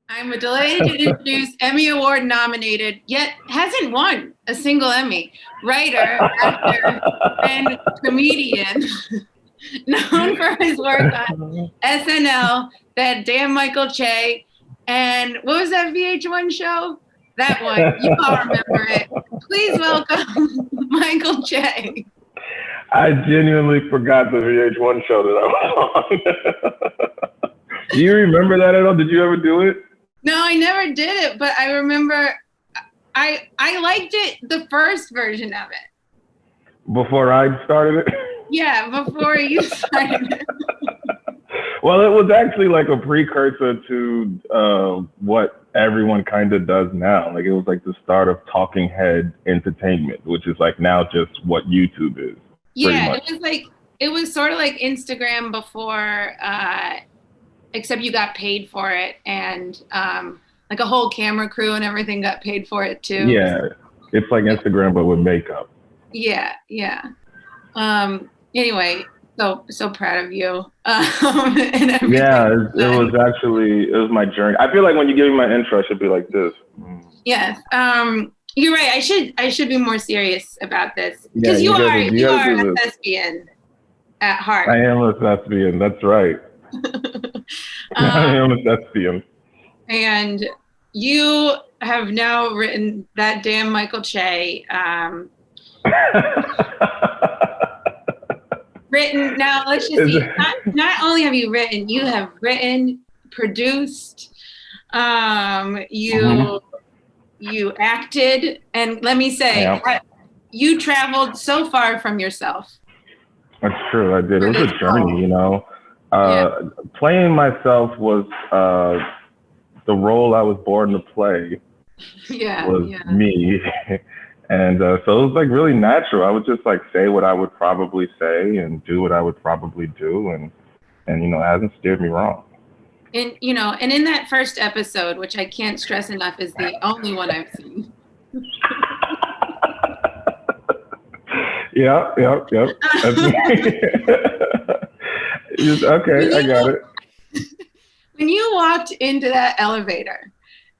I'm delighted to introduce Emmy Award nominated, yet hasn't won a single Emmy, writer, actor, and comedian known for his work on SNL, that damn Michael Che, and what was that VH1 show? That one, you all remember it. Please welcome Michael Che. I genuinely forgot the VH1 show that I was on. Do you remember that at all? Did you ever do it? No, I never did it, but I remember I liked it, the first version of it. Before I started it? Yeah, before you started it. Well, it was actually like a precursor to what everyone kind of does now. Like it was like the start of talking head entertainment, which is like now just what YouTube is. Yeah, it was sort of like Instagram before, except you got paid for it, and like a whole camera crew and everything got paid for it too. Yeah, it's like Instagram but with makeup. Yeah. Anyway, so proud of you. And yeah, it was my journey. I feel like when you give me my intro, I should be like this. Yes. You're right. I should be more serious about this because you are a thespian at heart. I am a thespian. That's right. I am a thespian. And you have now written that damn Michael Che. Written now. Let's just see. Not only have you written, you have written, produced. You acted, and let me say, you traveled so far from yourself. That's true. I did. It was a journey, you know. Playing myself was the role I was born to play. Me. And so it was like really natural. I would just like say what I would probably say and do what I would probably do. And you know, it hasn't steered me wrong. And, you know, and in that first episode, which I can't stress enough is the only one I've seen. Yep. That's me. Okay, I got it. When you walked into that elevator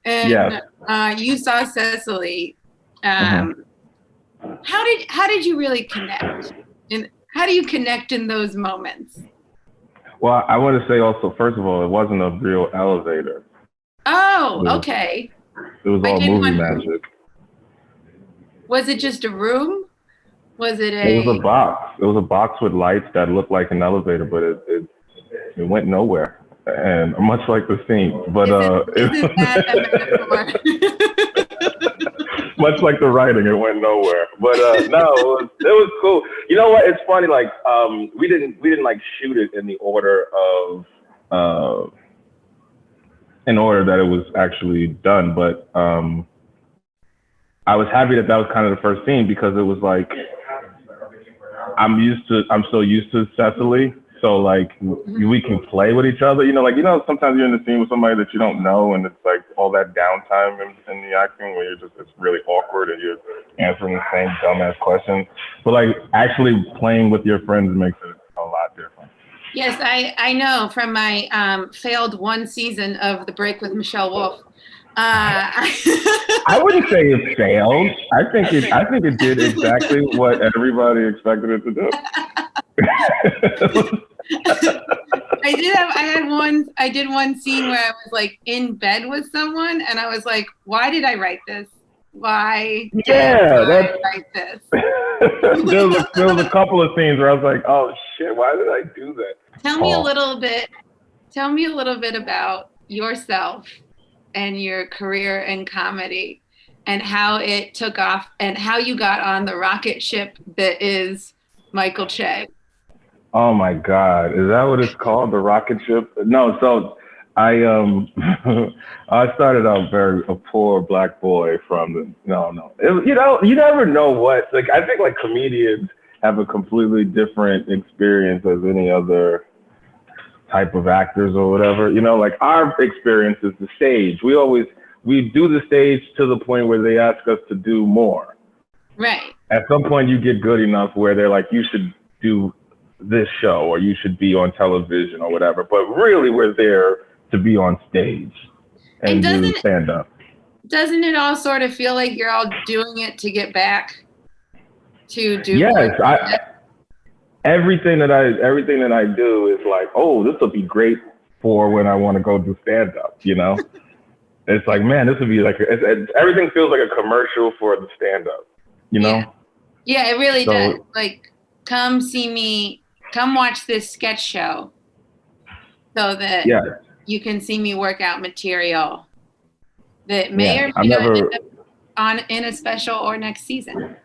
and you saw Cecily, how did you really connect? And how do you connect in those moments? Well, I want to say also, first of all, it wasn't a real elevator. Oh, okay. It was all movie magic. Was it just a room? It was a box. It was a box with lights that looked like an elevator, but it went nowhere. And much like the scene, but isn't that a metaphor? Much like the writing, it went nowhere. But no, it was cool. You know what? It's funny. Like we didn't like shoot it in the order of in order that it was actually done. But I was happy that was kind of the first scene because it was like I'm so used to Cecily. So like we can play with each other, you know, sometimes you're in the scene with somebody that you don't know and it's like all that downtime in the acting where it's really awkward and you're answering the same dumbass questions. But like actually playing with your friends makes it a lot different. Yes, I know from my failed one season of The Break with Michelle Wolf. I wouldn't say it failed. I think it did exactly what everybody expected it to do. I did one scene where I was like in bed with someone and I was like, why did I write this? Why did I write this? there was a couple of scenes where I was like, oh shit, why did I do that? Tell me a little bit about yourself and your career in comedy and how it took off and how you got on the rocket ship that is Michael Che. Oh my God, is that what it's called, the rocket ship? No, so I started out a poor black boy from you never know what, like I think like comedians have a completely different experience as any other type of actors or whatever, you know, like our experience is the stage. We do the stage to the point where they ask us to do more. Right. At some point you get good enough where they're like, you should do this show or you should be on television or whatever, but really we're there to be on stage. and do stand up. Doesn't it all sort of feel like you're all doing it to get back to do? Yes, everything that I do is like, oh, this will be great for when I want to go do stand up. You know, it's like, man, this would be like everything feels like a commercial for the stand up. You know? Yeah, it really does. Like, come see me, come watch this sketch show, so that you can see me work out material that may or may not end up in a special or next season.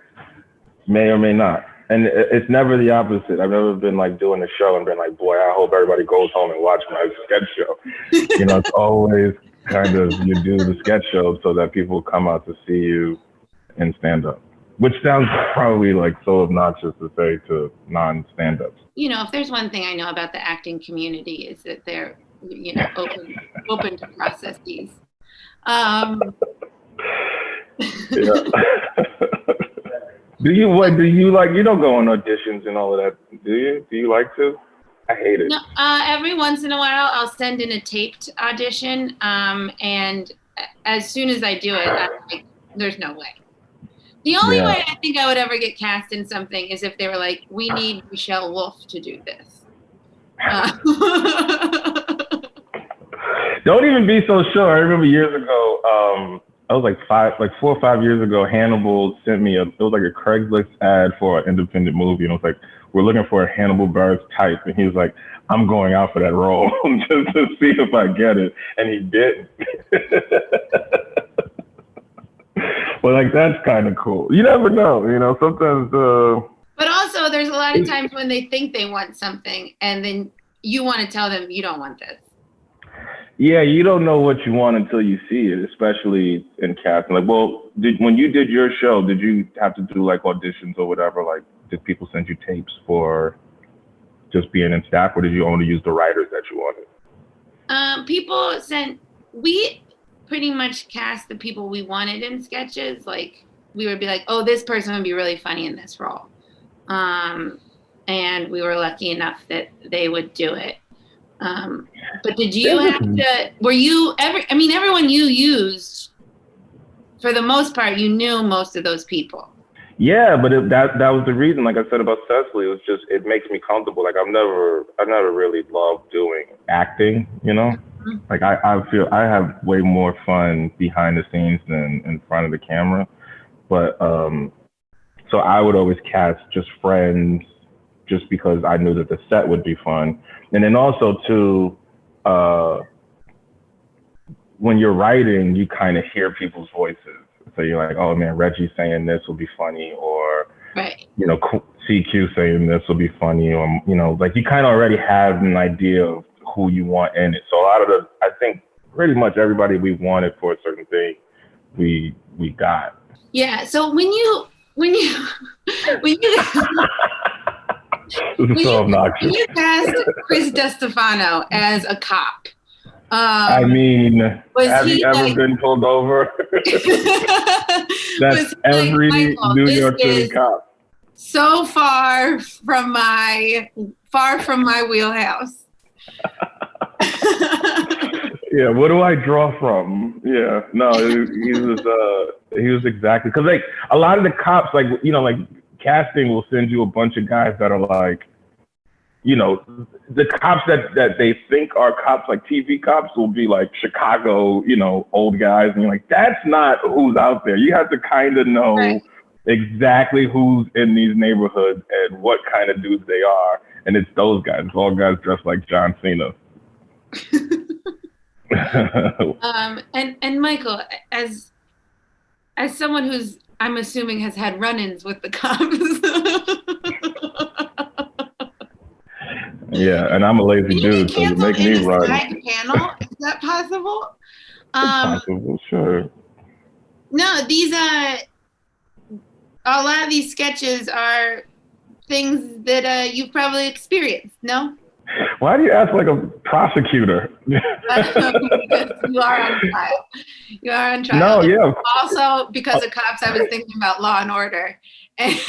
May or may not. And it's never the opposite. I've never been like doing a show and been like, boy, I hope everybody goes home and watch my sketch show. You know, it's always kind of, you do the sketch show so that people come out to see you in stand up, which sounds probably like so obnoxious to say to non-stand ups. You know, if there's one thing I know about the acting community is that they're, you know, open to processes. Do you like, you don't go on auditions and all of that, do you? Do you like to? I hate it. No, every once in a while I'll send in a taped audition, and as soon as I do it, I'm like, there's no way. The only way I think I would ever get cast in something is if they were like, we need Michelle Wolf to do this. Don't even be so sure. I remember years ago, I was like 4 or 5 years ago, Hannibal sent me it was like a Craigslist ad for an independent movie. And it was like, we're looking for a Hannibal Buress type. And he was like, I'm going out for that role just to see if I get it. And he didn't. Well, like, that's kind of cool. You never know, you know, sometimes. But also, there's a lot of times when they think they want something and then you want to tell them you don't want this. Yeah, you don't know what you want until you see it, especially in casting. Like, well, when you did your show, did you have to do like auditions or whatever? Like, did people send you tapes for just being in staff, or did you only use the writers that you wanted? We pretty much cast the people we wanted in sketches. Like, we would be like, oh, this person would be really funny in this role. And we were lucky enough that they would do it. But did you have to, everyone you used, for the most part, you knew most of those people. Yeah, but that was the reason, like I said about Cecily, it was just, it makes me comfortable. Like I've never really loved doing acting, you know? Mm-hmm. Like I feel I have way more fun behind the scenes than in front of the camera. But, so I would always cast just friends just because I knew that the set would be fun. And then also too, when you're writing, you kind of hear people's voices. So you're like, oh man, Reggie saying this will be funny, or, you know, CQ saying this will be funny, or, you know, like you kind of already have an idea of who you want in it. So a lot of I think pretty much everybody we wanted for a certain thing, we got. Yeah. So when you when you cast Chris DeStefano as a cop, I mean, have you ever been pulled over? That's every New York City cop. So far from my wheelhouse. Yeah, what do I draw from? Yeah, no, he was exactly, because like a lot of the cops, like, you know, like casting will send you a bunch of guys that are like, you know, the cops that they think are cops, like TV cops, will be like Chicago, you know, old guys. And you're like, that's not who's out there. You have to kind of know exactly who's in these neighborhoods and what kind of dudes they are. And it's those guys. It's all guys dressed like John Cena. And Michael, as someone who's, I'm assuming, has had run-ins with the cops. Yeah, and I'm a lazy dude, so you make me run. Panel? Is that possible? Possible, sure. No, these a lot of these sketches are things that you've probably experienced. No? Why do you ask like a prosecutor? You are on trial. You are on trial. No, yeah. Also, because of cops, I was thinking about Law and Order. And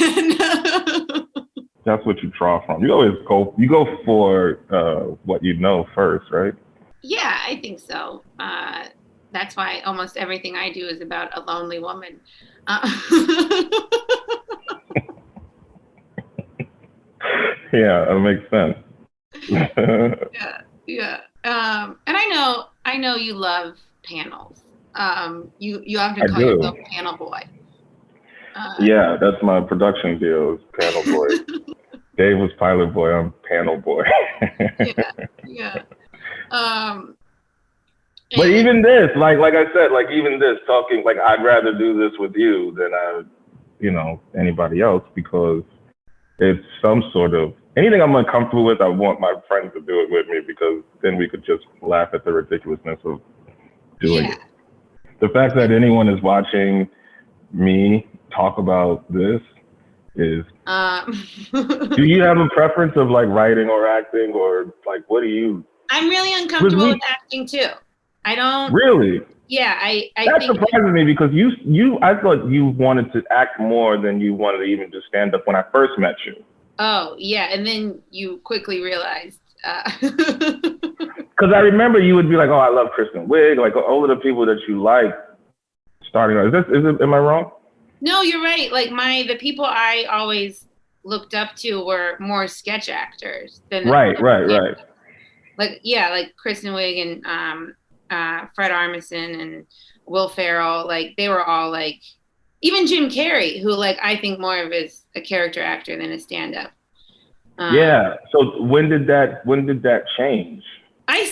that's what you draw from. You always go for what you know first, right? Yeah, I think so. That's why almost everything I do is about a lonely woman. Yeah, that makes sense. Yeah. And I know you love panels. You often I call do. yourself panel boy. Yeah, that's my production deal, is panel boy. Dave was pilot boy, I'm panel boy. Yeah. Um, But and even this, like I said, like even this talking, like I'd rather do this with you than anybody else, because it's some sort of anything I'm uncomfortable with. I want my friends to do it with me, because then we could just laugh at the ridiculousness of doing it. The fact that anyone is watching me talk about this is. Do you have a preference of like writing or acting, or like what do you? I'm really uncomfortable with acting too. I don't really. Yeah, I That think surprises me, because I thought you wanted to act more than you wanted to even just stand up when I first met you. Oh yeah, and then you quickly realized. Because I remember you would be like, "Oh, I love Kristen Wiig," like all of the people that you like. Starting out, am I wrong? No, you're right. Like the people I always looked up to were more sketch actors than Right. like Kristen Wiig and Fred Armisen and Will Ferrell. Like they were all like, even Jim Carrey, who like I think more of is a character actor than a stand-up. Yeah. So when did that change? I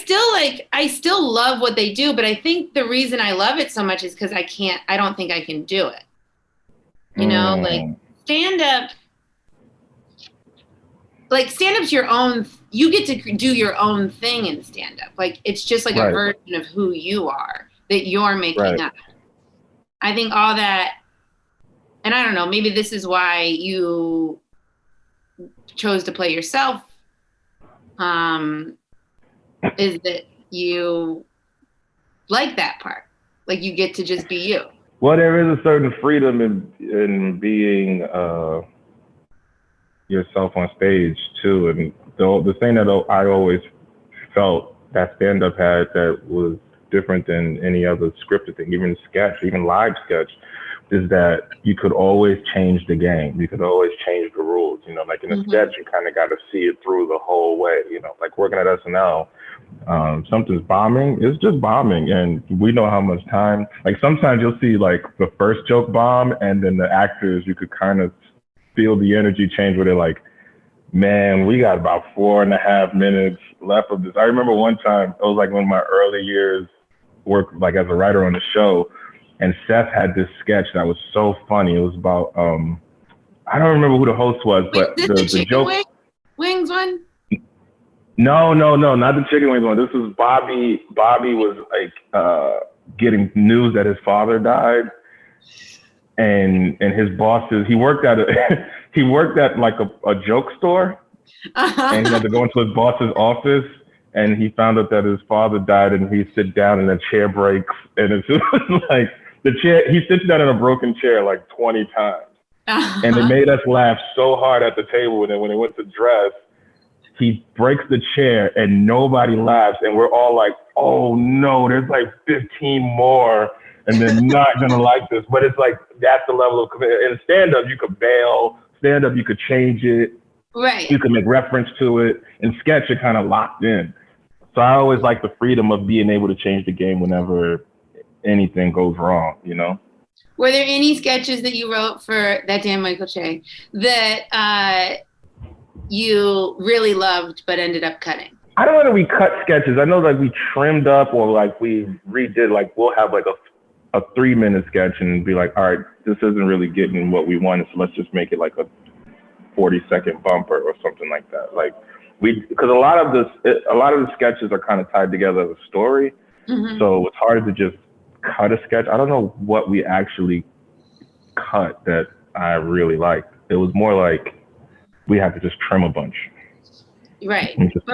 still love what they do, but I think the reason I love it so much is because I don't think I can do it. Like stand-up's your own, you get to do your own thing in stand-up. Like it's just like a version of who you are that you're making up. I think all that, and I don't know, maybe this is why you chose to play yourself, is that you like that part. Like you get to just be you. Well, there is a certain freedom in being yourself on stage too, and the thing that I always felt that stand-up had that was different than any other scripted thing, even sketch, even live sketch, is that you could always change the game. You could always change the rules. Like in a sketch, you kind of got to see it through the whole way. Like working at SNL, something's bombing, it's just bombing, and we know how much time. Like sometimes you'll see like the first joke bomb, and then the actors, you could kind of feel the energy change where they're like, man, we got about 4.5 minutes left of this. I remember one time, it was like one of my early years work like as a writer on the show, and Seth had this sketch that was so funny. It was about I don't remember who the host was, but the joke wings one. No, not the chicken wings one. This was Bobby. Bobby was like getting news that his father died, and his bosses. He worked at like a joke store, and he had to go into his boss's office, and he found out that his father died, and he sit down and the chair breaks, and it's just like the chair. He sits down in a broken chair like 20 times, and it made us laugh so hard at the table. And then when it went to dress, he breaks the chair and nobody laughs, and we're all like, oh no, there's like 15 more, and they're not gonna like this. But it's like that's the level of commitment. In stand-up, you could bail. Stand-up, you could change it. Right. You could make reference to it. In sketch, you're kind of locked in. So I always like the freedom of being able to change the game whenever anything goes wrong, Were there any sketches that you wrote for that damn Michael Che that you really loved but ended up cutting? I don't know that we cut sketches. I know like we trimmed up, or like we redid, like we'll have like a 3-minute sketch and be like, all right, this isn't really getting what we wanted, so let's just make it like a 40-second bumper or something like that. Like because a lot of the sketches are kind of tied together as a story. So it's hard to just cut a sketch. I don't know what we actually cut that I really liked. It was more like we had to just trim a bunch. Right. And just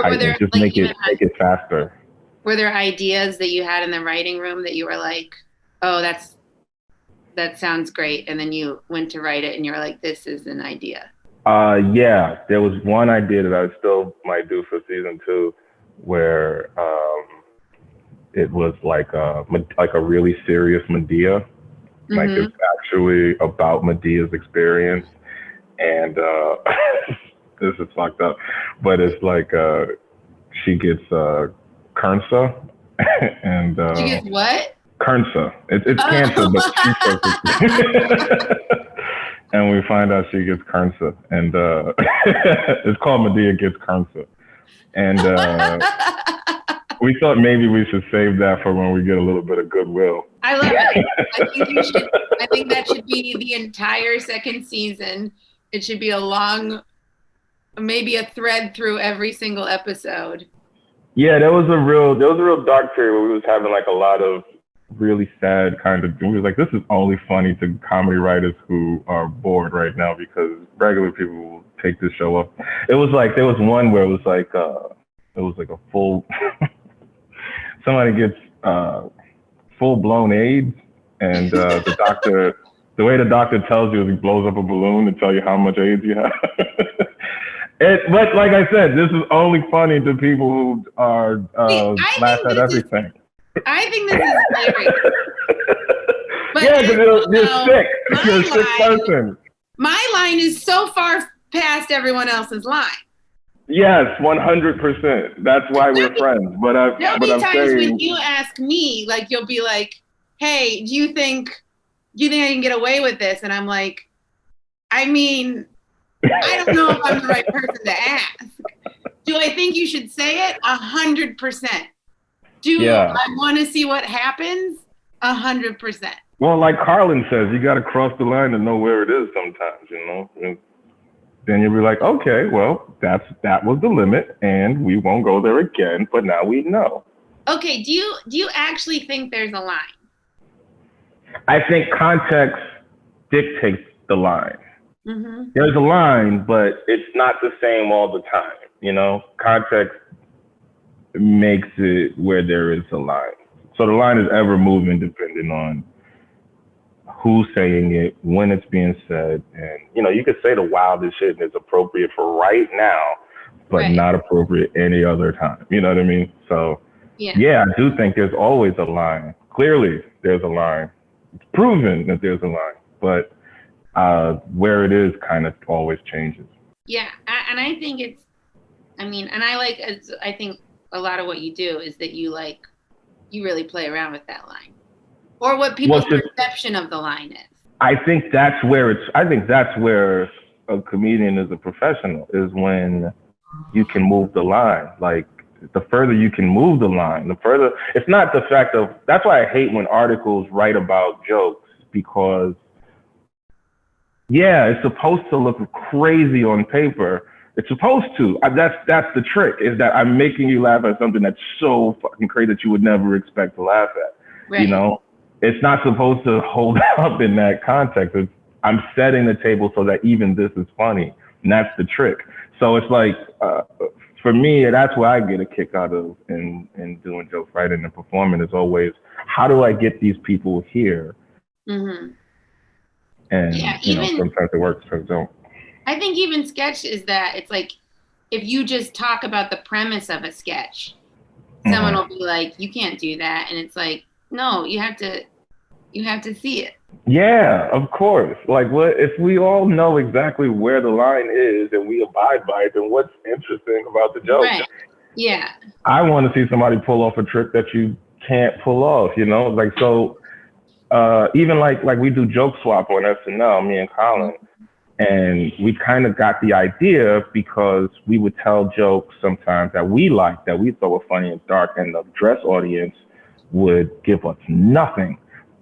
make it faster. Were there ideas that you had in the writing room that you were like, oh, that sounds great, and then you went to write it and you were like, this is an idea? Yeah, there was one idea that I still might do for season 2, where it was like a really serious Medea. Like Mm-hmm. it's actually about Medea's experience, and this is fucked up, but it's like she gets Kernsa, and She gets what? Kernsa. It's cancer, but she says Oh. it. And we find out she gets Kernsa, and it's called Medea Gets Kernsa, and we thought maybe we should save that for when we get a little bit of goodwill. I love it. I think you should. I think that should be the entire second season. It should be a long, maybe a thread through every single episode. Yeah, there was a real dark period where we was having like a lot of really sad kind of. We was like, this is only funny to comedy writers who are bored right now because regular people will take this show up. It was like there was one where it was like a full. Somebody gets full-blown AIDS, and the way the doctor tells you is he blows up a balloon to tell you how much AIDS you have. But like I said, this is only funny to people who are laugh at everything. I think this is hilarious. But yeah, because you're sick. You're a sick person. My line is so far past everyone else's line. Yes, 100%. That's why we're friends. But there'll be I'm times saying, when you ask me, like you'll be like, "Hey, do you think I can get away with this?" And I'm like, I mean, I don't know if I'm the right person to ask. Do I think you should say it? 100%. Do I want to see what happens? 100%. Well, like Carlin says, you got to cross the line to know where it is sometimes, you know? And then you'll be like, okay, well, that was the limit, and we won't go there again, but now we know. Okay, do you actually think there's a line? I think context dictates the line. Mm-hmm. There's a line, but it's not the same all the time, you know? Context makes it where there is a line. So the line is ever moving depending on who's saying it, when it's being said. And, you know, you could say the wildest shit and it's appropriate for right now, but not appropriate any other time. You know what I mean? So, yeah, I do think there's always a line. Clearly, there's a line. It's proven that there's a line, but where it is kind of always changes. Yeah, and I think I think a lot of what you do is that you really play around with that line. Or what people's perception of the line is. I think that's where a comedian is a professional, is when you can move the line. Like, the further you can move the line, it's not the fact of, that's why I hate when articles write about jokes, because it's supposed to look crazy on paper. It's supposed to. That's the trick, is that I'm making you laugh at something that's so fucking crazy that you would never expect to laugh at. Right. You know? It's not supposed to hold up in that context. I'm setting the table so that even this is funny. And that's the trick. So it's like, for me, that's what I get a kick out of in doing joke writing and performing, is always, how do I get these people here? Mm-hmm. And sometimes it works, sometimes it don't. I think even sketch is that it's like, if you just talk about the premise of a sketch, someone will be like, you can't do that. And it's like, no, you have to see it. Yeah, of course. Like, what if we all know exactly where the line is and we abide by it, then what's interesting about the joke? Right. Yeah. I want to see somebody pull off a trick that you can't pull off, you know? Like, so even like we do Joke Swap on SNL, me and Colin, and we kind of got the idea because we would tell jokes sometimes that we liked, that we thought were funny and dark, and the dress audience would give us nothing.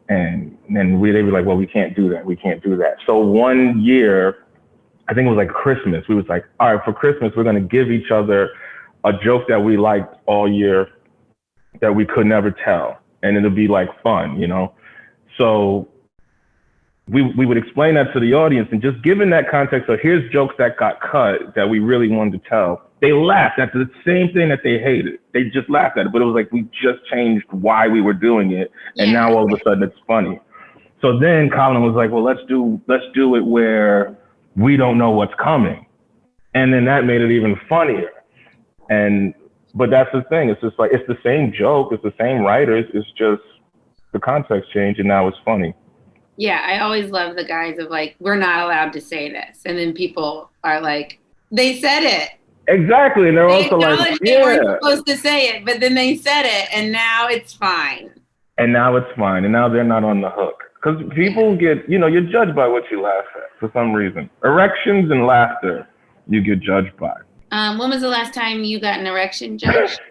And then they'd be like, well, we can't do that. So one year, I think it was like Christmas, we was like, all right, for Christmas, we're going to give each other a joke that we liked all year that we could never tell. And it'll be like fun, you know? So we would explain that to the audience, and just given that context of, here's jokes that got cut that we really wanted to tell, they laughed at the same thing that they hated. They just laughed at it, but it was like, we just changed why we were doing it, and now all of a sudden it's funny. So then Colin was like, well, let's do it where we don't know what's coming, and then that made it even funnier. And But that's the thing. It's just like, it's the same joke. It's the same writers. It's just the context changed and now it's funny. Yeah, I always love the guys of like, we're not allowed to say this. And then people are like, they said it. Exactly. And they're They also like, acknowledged they weren't supposed to say it, but then they said it and now it's fine. And now it's fine. And now they're not on the hook. Because people get, you know, you're judged by what you laugh at for some reason. Erections and laughter, you get judged by. When was the last time you got an erection judged?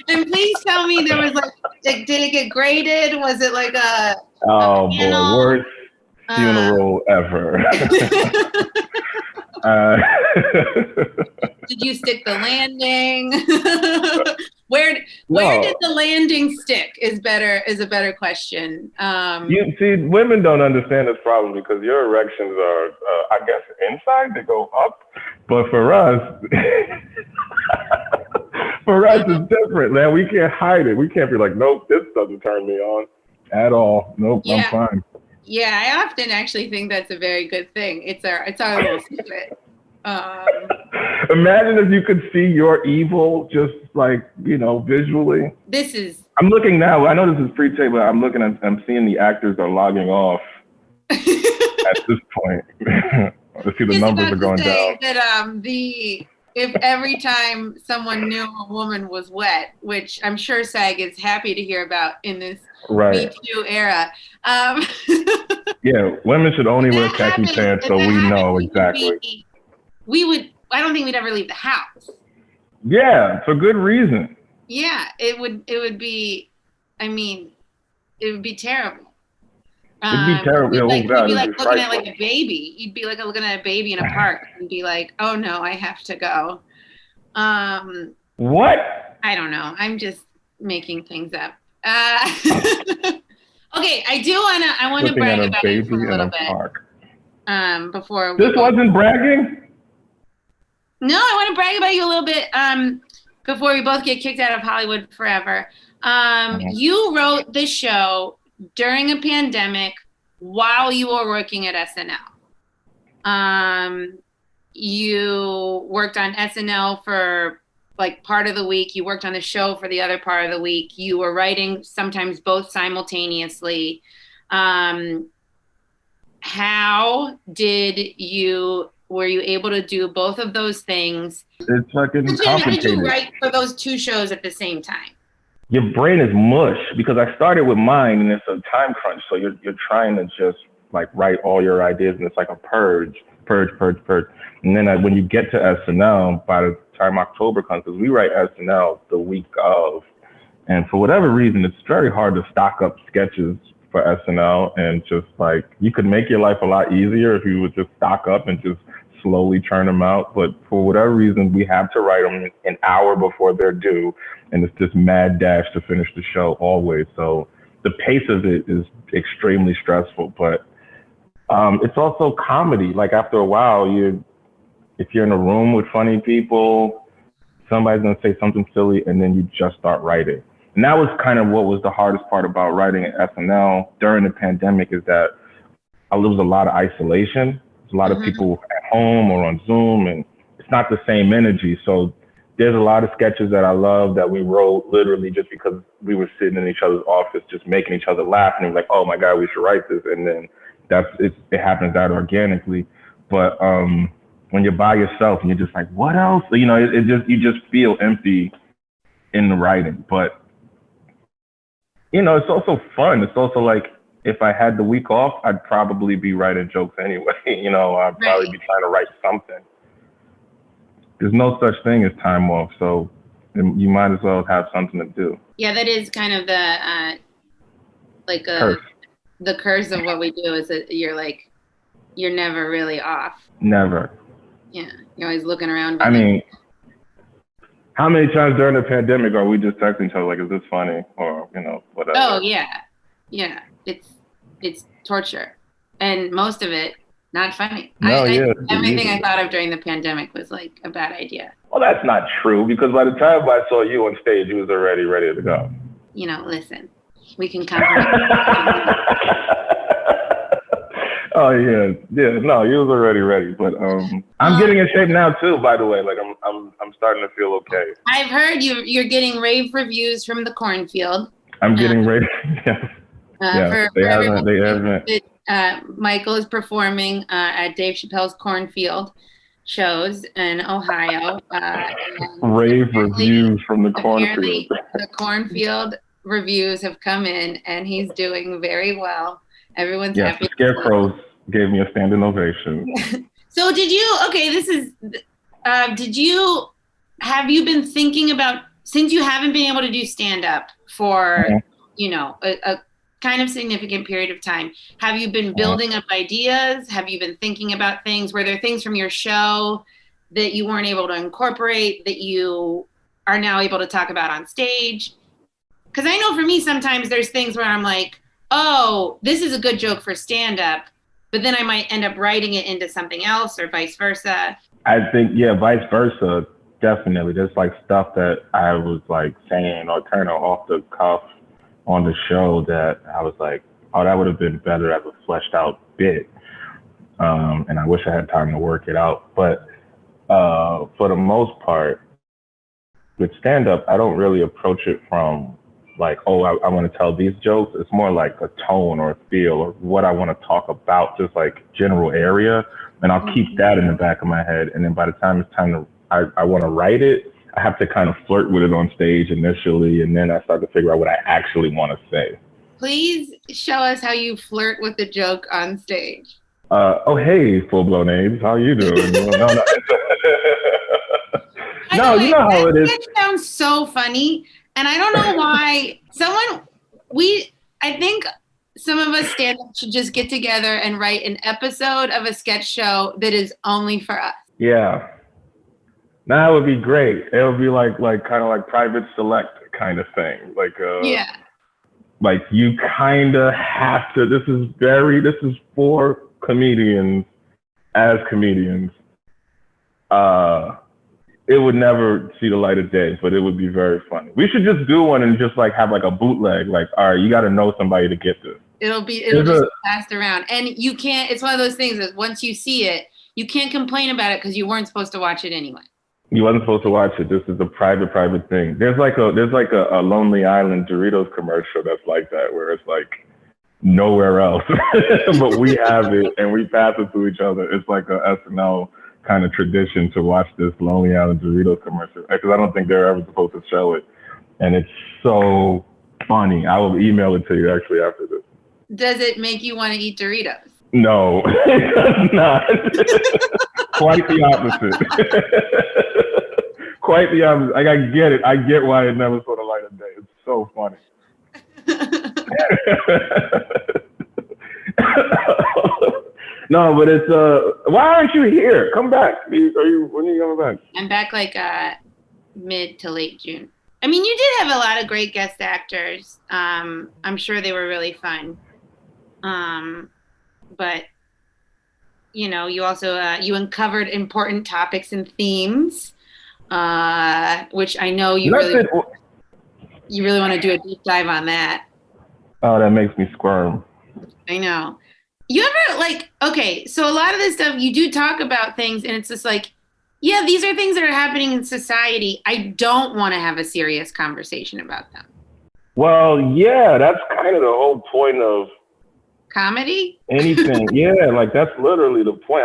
And please tell me there was like, did it get graded? Was it like a boy, panel? Worst funeral ever. Did you stick the landing? Where did the landing stick is a better question. You see, women don't understand this problem because your erections are, I guess, inside, they go up. But for us, it's different, man. We can't hide it. We can't be like, nope, this doesn't turn me on at all. Nope, yeah. I'm fine. Yeah, I often actually think that's a very good thing. It's our little secret. Imagine if you could see your evil just like, you know, visually. I'm looking now. I know this is pre-tape, but I'm seeing the actors are logging off at this point. I see the numbers are going down. That if every time someone knew a woman was wet, which I'm sure SAG is happy to hear about in this Me Too era. Yeah, women should only wear khaki pants so we know exactly. I don't think we'd ever leave the house. Yeah, for good reason. Yeah, it would be, I mean, it would be terrible. It'd be terrible. You'd be like looking at like a baby. You'd be like looking at a baby in a park and be like, oh no, I have to go. What? I don't know. I'm just making things up. Okay, I want to brag about you for a little bit. Before this wasn't bragging? No, I want to brag about you a little bit before we both get kicked out of Hollywood forever. You wrote this show during a pandemic while you were working at SNL. You worked on SNL for like part of the week. You worked on the show for the other part of the week. You were writing sometimes both simultaneously. Were you able to do both of those things? It's fucking complicated. How did you write for those two shows at the same time? Your brain is mush because I started with mine and it's a time crunch. So you're trying to just like write all your ideas and it's like a purge. And then when you get to SNL, by the time October comes, because we write SNL the week of, and for whatever reason, it's very hard to stock up sketches for SNL, and just like, you could make your life a lot easier if you would just stock up and just slowly churn them out. But for whatever reason, we have to write them an hour before they're due, and it's this mad dash to finish the show always. So the pace of it is extremely stressful, but it's also comedy. Like after a while, if you're in a room with funny people, somebody's gonna say something silly, and then you just start writing. And that was kind of what was the hardest part about writing at SNL during the pandemic, is that there was a lot of isolation. There's a lot of people at home or on Zoom, and it's not the same energy. So there's a lot of sketches that I love that we wrote literally just because we were sitting in each other's office, just making each other laugh. And it was like, oh my God, we should write this. And then it happens that organically. But when you're by yourself and you're just like, what else? You know, you just feel empty in the writing. But you know, it's also fun. It's also like, if I had the week off, I'd probably be writing jokes anyway. You know, I'd probably be trying to write something. There's no such thing as time off, so you might as well have something to do. Yeah, that is kind of the curse of what we do, is that you're never really off. Never. Yeah, you're always looking around. I mean, how many times during the pandemic are we just texting each other like, is this funny? Or, you know, whatever. Oh, yeah. Yeah. It's torture. And most of it, not funny. Everything I thought of during the pandemic was like a bad idea. Well, that's not true, because by the time I saw you on stage, you was already ready to go. You know, listen, we can compliment. Oh yeah, yeah. No, he was already ready, but I'm getting in shape now too. By the way, like I'm starting to feel okay. I've heard you're getting rave reviews from the cornfield. I'm getting ready. Yes. Yeah, they haven't. Michael is performing at Dave Chappelle's Cornfield shows in Ohio. Rave reviews from the cornfield. Apparently, the cornfield reviews have come in, and he's doing very well. Everyone's happy. The Scarecrows gave me a standing ovation. So have you been thinking about, since you haven't been able to do stand-up for, a kind of significant period of time, have you been building up ideas? Have you been thinking about things? Were there things from your show that you weren't able to incorporate that you are now able to talk about on stage? Because I know for me, sometimes there's things where I'm like, oh, this is a good joke for stand-up, but then I might end up writing it into something else or vice versa. I think, vice versa, definitely. There's like stuff that I was like saying or kind of off the cuff on the show that I was like, oh, that would have been better as a fleshed out bit. And I wish I had time to work it out. But for the most part, with stand-up, I don't really approach it from like, oh, I want to tell these jokes. It's more like a tone or a feel or what I want to talk about, just like general area. And I'll keep that in the back of my head. And then by the time it's time to, I want to write it, I have to kind of flirt with it on stage initially. And then I start to figure out what I actually want to say. Please show us how you flirt with the joke on stage. Oh, hey, full-blown Abe. How you doing? No, you know how it is. That sounds so funny. And I don't know why I think some of us stand-up should just get together and write an episode of a sketch show that is only for us. Yeah. That would be great. It would be like kind of like private select kind of thing. Like like you kind of have to, this is for comedians as comedians. It would never see the light of day, but it would be very funny. We should just do one and just like have like a bootleg. Like, all right, you got to know somebody to get this. It'll just passed around, and you can't. It's one of those things that once you see it, you can't complain about it because you weren't supposed to watch it anyway. You wasn't supposed to watch it. This is a private thing. There's like a Lonely Island Doritos commercial that's like that, where it's like nowhere else, but we have it and we pass it to each other. It's like a SNL kind of tradition to watch this Lonely Island Doritos commercial, because I don't think they're ever supposed to show it. And it's so funny. I will email it to you actually after this. Does it make you want to eat Doritos? No, it does not. Quite the opposite. Quite the opposite. Like, I get it. I get why it never saw the light of day. It's so funny. No, but it's why aren't you here? Come back. When are you coming back? I'm back like mid to late June. I mean, you did have a lot of great guest actors. I'm sure they were really fun. But you also you uncovered important topics and themes, which I know you really want to do a deep dive on that. Oh, that makes me squirm. I know. You ever okay, so a lot of this stuff, you do talk about things and it's just like, yeah, these are things that are happening in society. I don't want to have a serious conversation about them. Well, yeah, that's kind of the whole point of comedy. Anything. Yeah, like that's literally the point.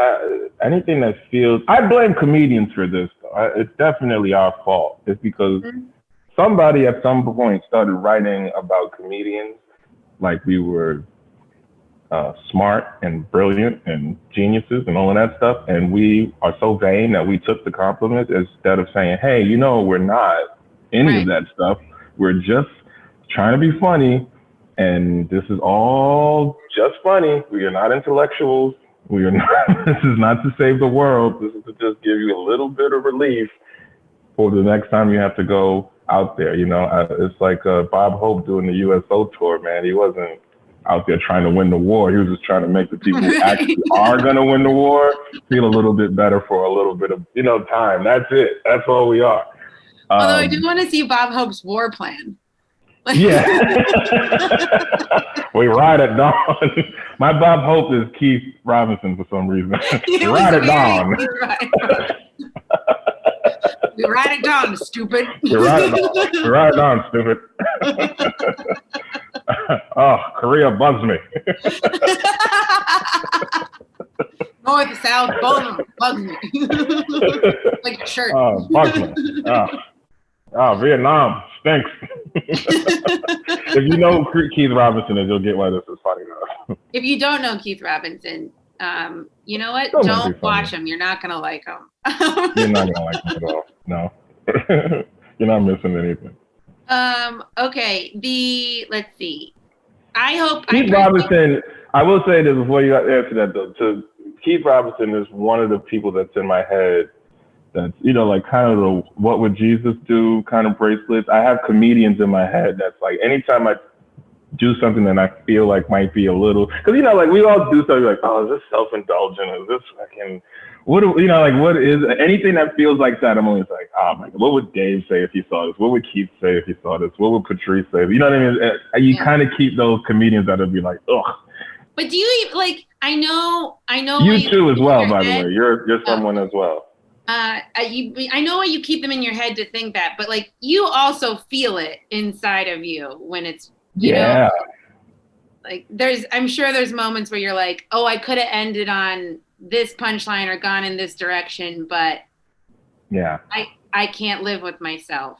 Anything that feels, I blame comedians for this though. It's definitely our fault. It's because somebody at some point started writing about comedians like we were smart and brilliant and geniuses and all of that stuff. And we are so vain that we took the compliments instead of saying, hey, we're not any of that stuff. We're just trying to be funny. And this is all just funny. We are not intellectuals. We are not, this is not to save the world. This is to just give you a little bit of relief for the next time you have to go out there. It's like Bob Hope doing the USO tour, man. He wasn't out there trying to win the war. He was just trying to make the people who actually are going to win the war feel a little bit better for a little bit of, time. That's it. That's all we are. Although I do want to see Bob Hope's war plan. Like, Yeah. We ride at dawn. My Bob Hope is Keith Robinson for some reason. We ride at dawn. We ride at dawn, stupid. We ride at dawn. We ride at dawn, stupid. Oh, Korea bugs me. North, south, both bugs me. Like a shirt. Oh, bugs me. Oh, Vietnam stinks. If you know who Keith Robinson is, you'll get why this is funny though. If you don't know Keith Robinson, you know what? Don't Don't watch him. You're not gonna like him. You're not gonna like him at all. No. You're not missing anything. Okay. Let's see. I hope Keith Robinson, I will say this before you answer that though. Keith Robinson is one of the people that's in my head that's, like kind of the what would Jesus do kind of bracelets. I have comedians in my head that's like anytime I do something that I feel like might be a little, because like we all do something like, oh, is this self-indulgent? Is this fucking what is anything that feels like that? I'm always like, oh my God, what would Dave say if he saw this? What would Keith say if he saw this? What would Patrice say? You know what I mean? You kind of keep those comedians that would be like, ugh. But do you like? I know. You too as well, by the way. You're someone as well. I know why you keep them in your head to think that, but like you also feel it inside of you when it's you know, like I'm sure there's moments where you're like, oh, I could have ended on this punchline or gone in this direction, but I can't live with myself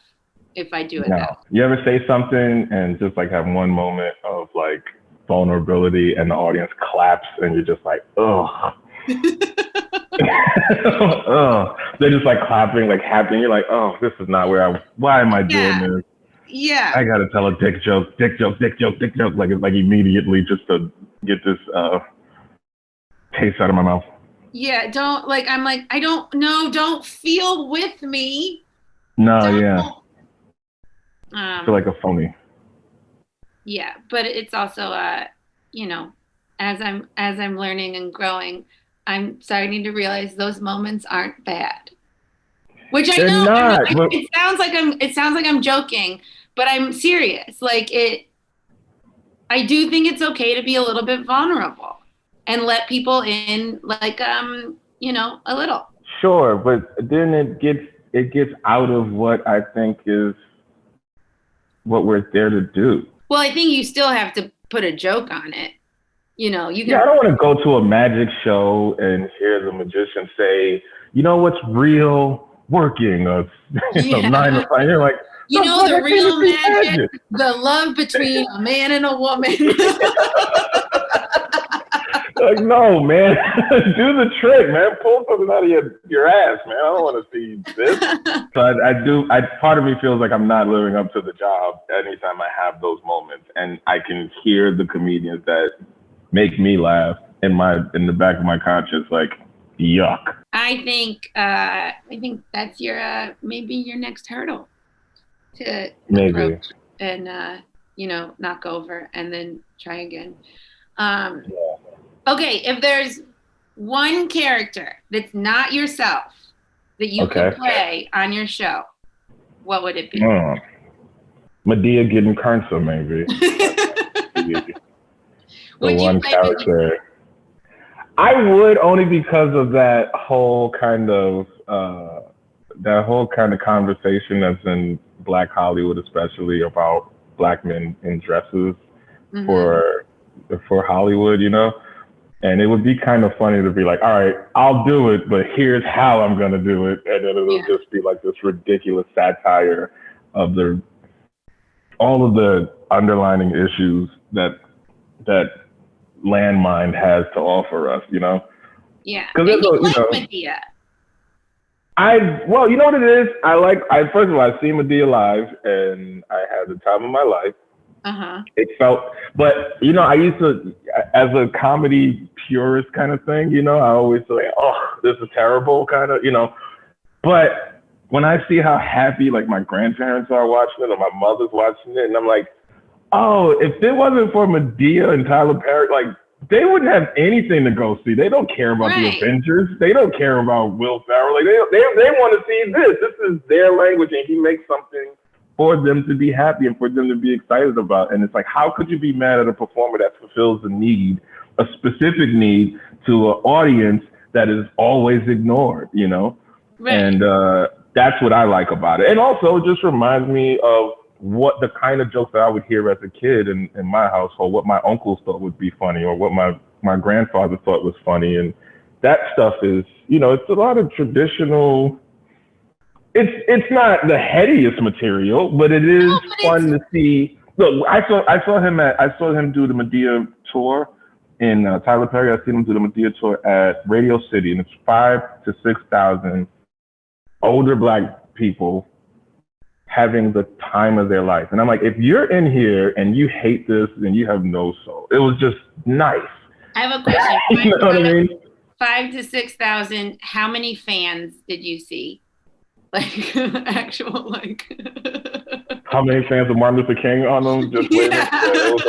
if I do it that way. You ever say something and just like have one moment of like vulnerability and the audience claps and you're just like, oh. Oh, they're just like clapping, like happy. You're like, oh, this is not why am I doing this? Yeah. I gotta tell a dick joke, like immediately just to get this taste out of my mouth. Yeah, I don't know, don't feel with me. No, I feel like a phony. Yeah, but it's also as I'm learning and growing, I'm starting to realize those moments aren't bad. Which I know, it sounds like I'm joking, but I'm serious. Like I do think it's okay to be a little bit vulnerable and let people in, like a little. Sure, but then it gets out of what I think is what we're there to do. Well, I think you still have to put a joke on it. You can. Yeah, I don't want to go to a magic show and hear the magician say, what's real working of 9 to 5. You're like, the real magic, the love between a man and a woman. Like, no, man, do the trick, man. Pull something out of your ass, man. I don't want to see this. But part of me feels like I'm not living up to the job anytime I have those moments. And I can hear the comedians that make me laugh in the back of my conscience, like, yuck. I think that's your maybe your next hurdle to approach and knock over and then try again. Okay, if there's one character that's not yourself that you could play on your show, what would it be? Medea getting cancer, maybe. The one character. I would, only because of that whole kind of conversation that's in Black Hollywood, especially about Black men in dresses for Hollywood, And it would be kind of funny to be like, all right, I'll do it, but here's how I'm going to do it. And then it'll just be like this ridiculous satire of all of the underlining issues that Landmine has to offer us, Yeah. Because Medea. Well, you know what it is? First of all, I've seen Medea live and I had the time of my life. It felt, but I used to, as a comedy purist kind of thing, I always say, oh, this is terrible kind of, but when I see how happy like my grandparents are watching it or my mother's watching it, and I'm like, oh, if it wasn't for Medea and Tyler Perry, like they wouldn't have anything to go see. They don't care about the Avengers. They don't care about Will Ferrell. Like they want to see this. This is their language, and he makes something for them to be happy and for them to be excited about. And it's like, how could you be mad at a performer that fulfills a need, a specific need to an audience that is always ignored, you know? Right. And that's what I like about it. And also it just reminds me of what the kind of jokes that I would hear as a kid in my household, what my uncles thought would be funny or what my grandfather thought was funny. And that stuff is, you know, it's a lot of traditional. It's not the headiest material, but it is fun to see. Look, I saw him do the Medea tour in Tyler Perry. I seen him do the Medea tour at Radio City, and it's 5,000 to 6,000 older Black people having the time of their life. And I'm like, if you're in here and you hate this, then you have no soul. It was just nice. I have a question. You know what I mean? 5,000 to 6,000. How many fans did you see? Like actual, like. How many fans of Martin Luther King on them? Just waiting. It was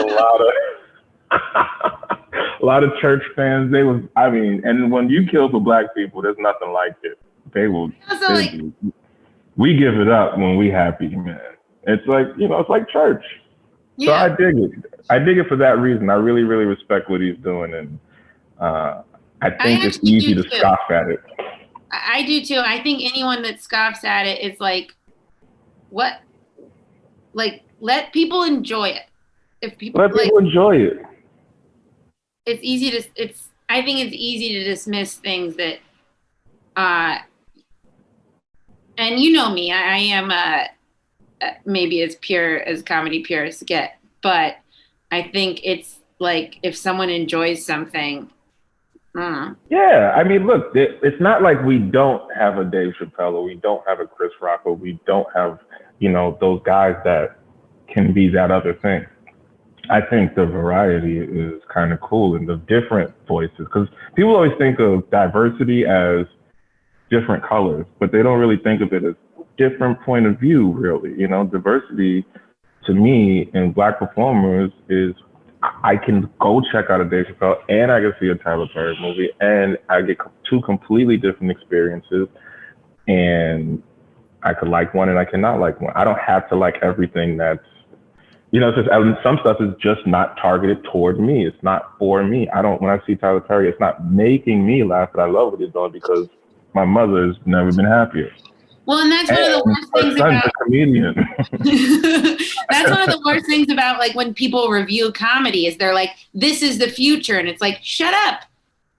a lot of church fans. And when you kill for Black people, there's nothing like it. We give it up when we happy, man. It's like, you know, it's like church. Yeah. So I dig it. I dig it for that reason. I really, really respect what he's doing, and I think it's easy to scoff at it. I do too. I think anyone that scoffs at it is like, what? Like, let people enjoy it. If people people enjoy it. I think it's easy to dismiss things that, and you know me, I am maybe as pure as comedy purists get, but I think it's like if someone enjoys something. Yeah, I mean, look, it's not like we don't have a Dave Chappelle or we don't have a Chris Rock or we don't have, you know, those guys that can be that other thing. I think the variety is kind of cool and the different voices, because people always think of diversity as different colors, but they don't really think of it as different point of view, really. You know, diversity to me in Black performers is I can go check out a Dave Chappelle and I can see a Tyler Perry movie and I get two completely different experiences, and I could like one and I cannot like one. I don't have to like everything that's, you know, it's just, some stuff is just not targeted toward me. It's not for me. When I see Tyler Perry, it's not making me laugh, but I love what he's doing because my mother has never been happier. Well, and that's one of the worst things about. A comedian. That's one of the worst things about like when people review comedy is they're like, "This is the future," and it's like, shut up.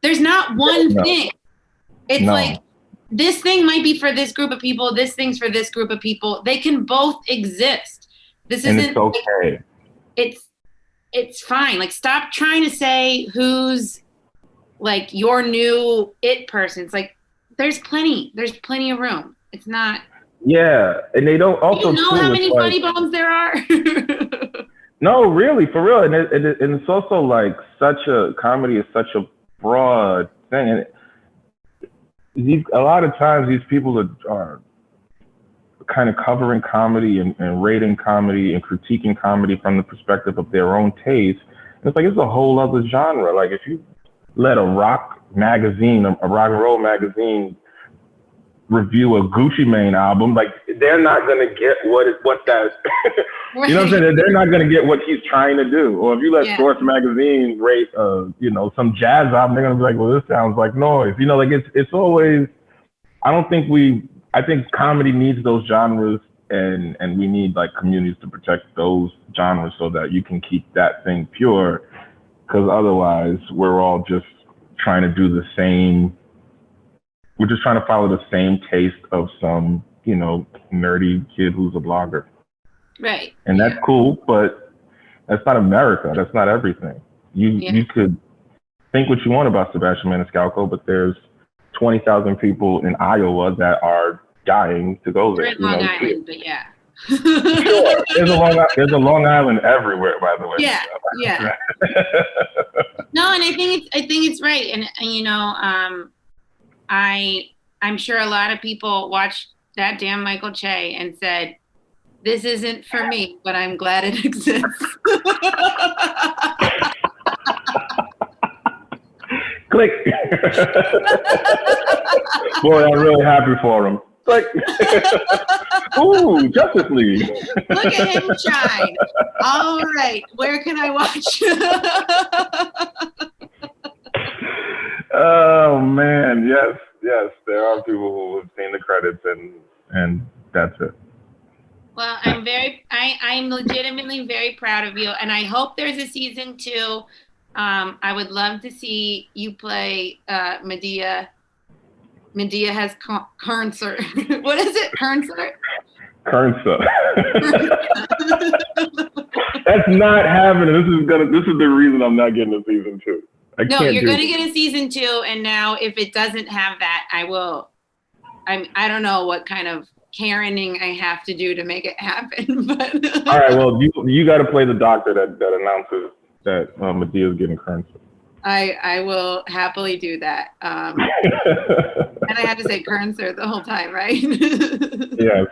There's not one thing. It's like this thing might be for this group of people. This thing's for this group of people. They can both exist. This isn't. It's okay. It's fine. Like, stop trying to say who's like your new it person. It's like there's plenty of room. It's not. Yeah, and they don't also. You know how many funny bones there are? No, really, for real, and it's also like comedy is such a broad thing, and a lot of times these people are kind of covering comedy and rating comedy and critiquing comedy from the perspective of their own taste. And it's like it's a whole other genre. Like if you let a rock and roll magazine review a Gucci Mane album, like they're not gonna get what that Right. You know what I'm saying? They're not gonna get what he's trying to do. Or if you let Source magazine rate you know, some jazz album, they're gonna be like, well, this sounds like noise. You know, like it's always, I think comedy needs those genres, and we need like communities to protect those genres so that you can keep that thing pure, because otherwise we're all just trying to do the same. We're just trying to follow the same taste of some, you know, nerdy kid who's a blogger. Right. And that's cool, but that's not America. That's not everything. You could think what you want about Sebastian Maniscalco, but there's 20,000 people in Iowa that are dying to go there. They're in Long Island, but yeah. Sure. There's a Long Island everywhere, by the way. Yeah. No, and I think it's right, and you know, I'm sure a lot of people watched that damn Michael Che and said, "This isn't for me, but I'm glad it exists." Click. Boy, I'm really happy for him. Click. Ooh, Justice League. Look at him shine. All right, where can I watch? Oh man, yes. There are people who have seen the credits and that's it. Well, I'm legitimately very proud of you, and I hope there's a season 2. I would love to see you play Medea. Medea has cancer. What is it? Cancer? Cancer. That's not happening. This is the reason I'm not getting a season 2. No, you're going to get a season 2, and now if it doesn't have that, I will. I don't know what kind of Karening I have to do to make it happen. But all right, well, you got to play the doctor that announces that Medea's getting cancer. I will happily do that. And I had to say cancer the whole time, right? Yes.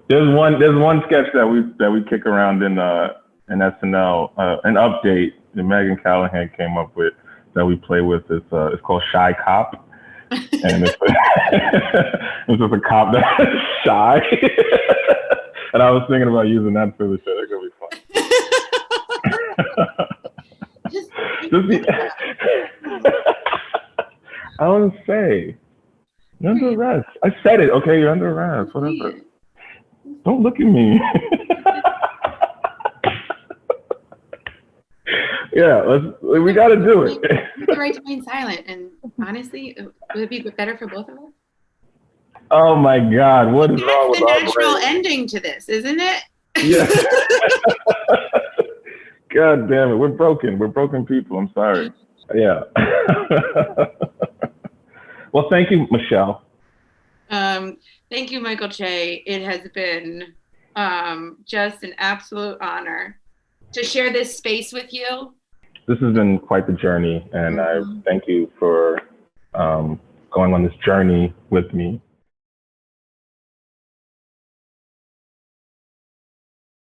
There's one sketch that we kick around in SNL, an update that Megan Callahan came up with that we play with. It's called Shy Cop. And it's just a cop that's shy. And I was thinking about using that for the show. That could be fun. I want to say, you're under arrest. I said it, okay? You're under arrest, whatever. Don't look at me. Yeah, we got to do it. The right to remain silent, and honestly, would it be better for both of us? Oh my God, what is wrong with That's the natural ending to this, isn't it? Yeah. God damn it, we're broken people. I'm sorry. Yeah. Well, thank you, Michelle. Thank you, Michael Che. It has been just an absolute honor to share this space with you. This has been quite the journey, and I thank you for going on this journey with me.